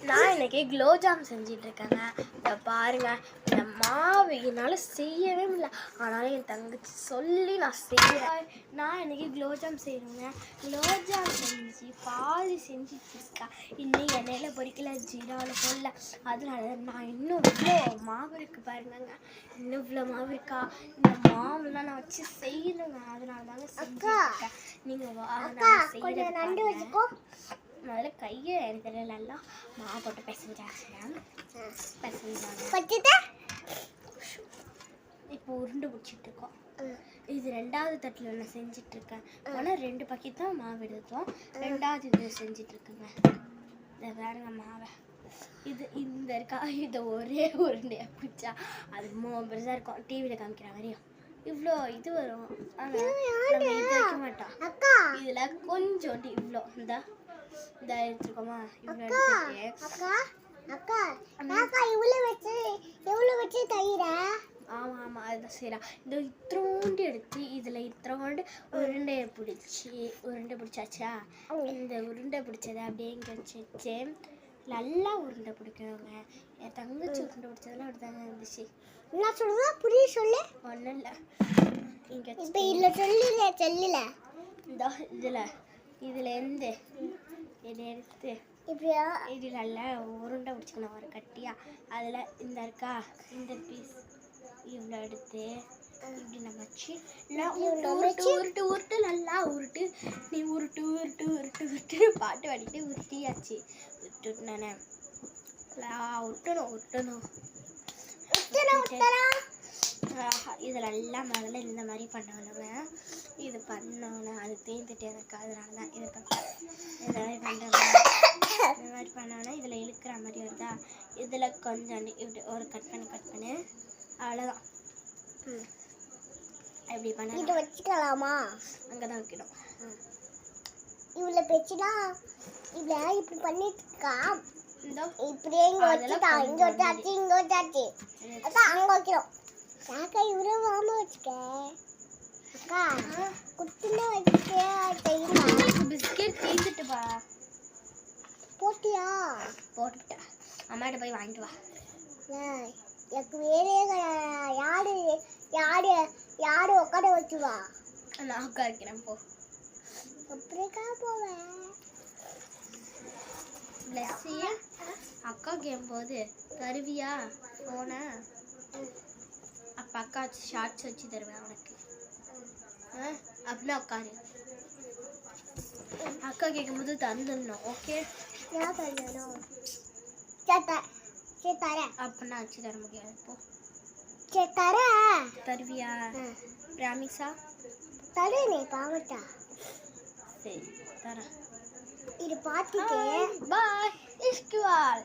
நான் இன்னைக்கு குலோப்ஜாம் செஞ்சிட்டு இருக்கேங்க. இதை பாருங்க, இந்த மாவு என்னால் செய்யவே முடியல. ஆனாலும் என் தங்கச்சி சொல்லி நான் செய்கிறேன். நான் இன்னைக்கு குலோப்ஜாம் செய்யணுங்க. குலோப்ஜாம் செஞ்சு பாதி செஞ்சுட்டு இருக்கேன். இன்னும் எண்ணெயில் பொரிக்கல, ஜீராவில் போடல. அதனால நான் இன்னும் இவ்வளோ மாவு இருக்குது பாருங்க. இன்னும் இவ்வளோ மாவு இருக்கா? இந்த மாவுலாம் நான் வச்சு செய்யணுங்க. அதனால தாங்க செஞ்சுருக்கேன். நீங்கள் செய்ய முதல்ல கையை எடுத்துலாம் மாவு போட்டு பிசைஞ்சாங்க. இப்போ உருண்டை பிடிச்சிட்டு இருக்கோம். இது 2வது தட்டில் ஒன்று செஞ்சுட்டு இருக்கேன். ஆனால் 2 பக்கெட் தான் மாவு எடுத்தோம். 2வது இது செஞ்சுட்டு இருக்குங்க. இதை வேறுங்க மாவை இது இந்த இருக்கா, இதை ஒரே உருண்டையாக பிடிச்சா அது பெருசாக இருக்கும். டிவியில் காமிக்கிற மாதிரியும் இவ்வளோ இது வரும். ஆனால் நம்ம இது வைக்க மாட்டோம். இதில் கொஞ்சோண்டு இவ்வளோ இந்த எடுத்துருக்கோமா, இவ்வளோ எடுத்துட்டு ஆமாம் ஆமாம் அதுதான் செய்யலாம். இந்த இத்திரோண்டு எடுத்து இதில் இத்திரோண்டு உருண்டை பிடிச்சாச்சா. இந்த உருண்டை பிடிச்சதை அப்படியே இங்கே வச்சு நல்லா உருண்டை பிடிக்கணுங்க. என் தங்கச்சி உருண்டை பிடிச்சதெல்லாம் அப்படிதாங்க இருந்துச்சு. என்ன சொல்லுவா புரிய சொல்லு. ஒன்றும் இல்லை, இங்கே சொல்லல இந்த இதுலேருந்து இதை எடுத்து இப்படியா இது நல்லா உருண்டை பிடிச்சிக்கணும் ஒரு கட்டியாக. அதில் இந்த இருக்கா, இந்த பீஸ் இவ்வளோ எடுத்து இப்படி நம்ம வச்சு உருட்டு நல்லா உருட்டு. நீ உருட்டு பாட்டு பாடிட்டு உருட்டியாச்சு. உருட்டுனானே உருட்டணும். இதில் எல்லாம் முதல்ல இந்த மாதிரி பண்ணணுங்க. இது பண்ணோன்னா அது தேய்ந்துட்டே இருக்கு. அதனால தான் இது இந்த மாதிரி பண்ணுறோம். இந்த மாதிரி பண்ணோன்னா இதில் இழுக்கிற மாதிரி வருதா. இதில் கொஞ்சம் இப்படி ஒரு கட் பண்ணி அவ்வளோதான். எப்படி பண்ண இதை வச்சுக்கலாமா? அங்கே தான் வைக்கணும். இவ்வளோ பிரச்சனை இவ்வளோ இப்படி பண்ணிட்டு இருக்கா. இப்படியே இங்கே வச்சாச்சு அதான் அங்கே வைக்கிறோம். அக்கா இவ்வளோ வாம வச்சுக்க. அக்கா குத்துனா வச்சுக்க செய்யலாம். பிஸ்கெட் தீர்த்துட்டுப்பா. போட்டியா? போட்டுட்டேன். அம்மாட்ட போய் வாங்கிட்டு வா. எனக்கு வேலையே யாரு உட்கார வச்சுவா. நான் உட்காரிக்கிறேன் போ. அப்படிக்கா போவேன். அக்கா கேட்கும்போது தருவியா போன அப்போ அக்கா ஷார்ட்ஸ் வச்சு தருவேன் அவனுக்கு. அப்படின்னா உட்காரு. அக்கா கேட்கும்போது தந்துடணும். ஓகே அப்படின்னா வச்சு தர முடியாது. போ தருவியா? பிராமிஸா? தருவே பாவட்டா. சரி தரேன். இது பார்த்துட்டு பாய். இஸ்குவால்